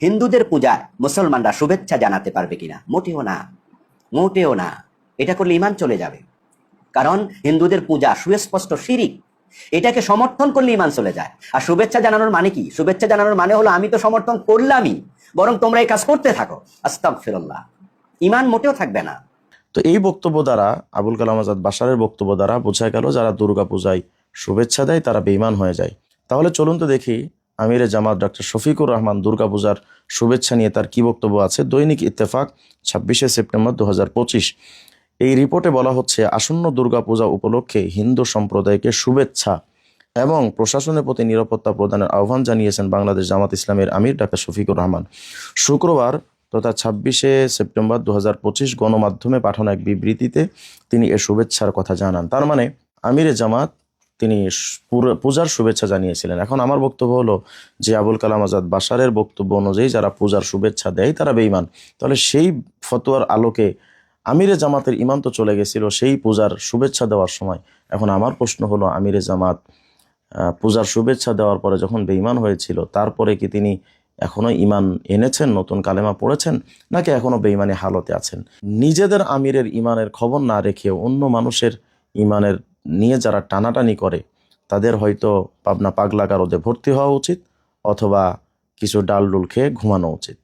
হিন্দুদের পূজায় মুসলমানরা শুভেচ্ছা জানাতে পারবে কিনা? মোটেও না, মোটেও না। এটা করলে ঈমান চলে যাবে। কারণ হিন্দুদের পূজা সুস্পষ্ট শিরিক, এটাকে সমর্থন করলে ঈমান চলে যায়। আর শুভেচ্ছা জানানোর মানে কি? শুভেচ্ছা জানানোর মানে হলো আমি তো সমর্থন করলামই, বরং তোমরা এই কাজ করতে থাকো। আস্তাগফিরুল্লাহ। ঈমান মোটেও থাকবে না। তো এই বক্তব্য দ্বারা, আবুল কালাম আজাদ বাশারের বক্তব্য দ্বারা বোঝা গেল যারা দুর্গা পূজায় শুভেচ্ছা দেয় তারা বেঈমান হয়ে যায়। তাহলে চলুন তো দেখি আমিরে জামাত ডক্টর শফিকুর রহমান দুর্গা পূজার শুভেচ্ছা নিয়ে তার কি বক্তব্য আছে। দৈনিক ইত্তেফাক 26শে সেপ্টেম্বর 2025। এই রিপোর্টে বলা হচ্ছে, আসন্ন দুর্গা পূজা উপলক্ষে হিন্দু সম্প্রদায়কে শুভেচ্ছা এবং প্রশাসনের প্রতি নিরাপত্তা প্রদানের আহ্বান জানিয়েছেন বাংলাদেশ জামাত ইসলামের আমির ডক্টর শফিকুর রহমান। শুক্রবার তথা 26শে সেপ্টেম্বর 2025 গণমাধ্যমে পাঠানো এক বিবৃতিতে তিনি এ শুভেচ্ছার কথা জানান। তার মানে আমিরে জামাত তিনি পূজার শুভেচ্ছা জানিয়েছিলেন। এখন আমার বক্তব্য হলো যে আবুল কালাম আজাদ বাশারের বক্তব্য অনুযায়ী যারা পূজার শুভেচ্ছা দেয় তারা বেঈমান। তাহলে সেই ফতোয়ার আলোকে আমিরে জামাতের ঈমান তো চলে গেছিল সেই পূজার শুভেচ্ছা দেওয়ার সময়। এখন আমার প্রশ্ন হলো, আমিরে জামাত পূজার শুভেচ্ছা দেওয়ার পরে যখন বেঈমান হয়েছিল, তারপরে কি তিনি এখনো ঈমান এনেছেন, নতুন কালেমা পড়েছেন, নাকি এখনো বেঈমানি হালতে আছেন? নিজেদের আমিরের ঈমানের খবর না রেখে অন্য মানুষের ঈমানের নিয়ে যারা টানাটানি করে তাদের হয়তো পাবনা পাগলা কারদে ভর্তি হওয়া উচিত, অথবা কিছু ডাল ডুল খেয়ে ঘুমানো উচিত।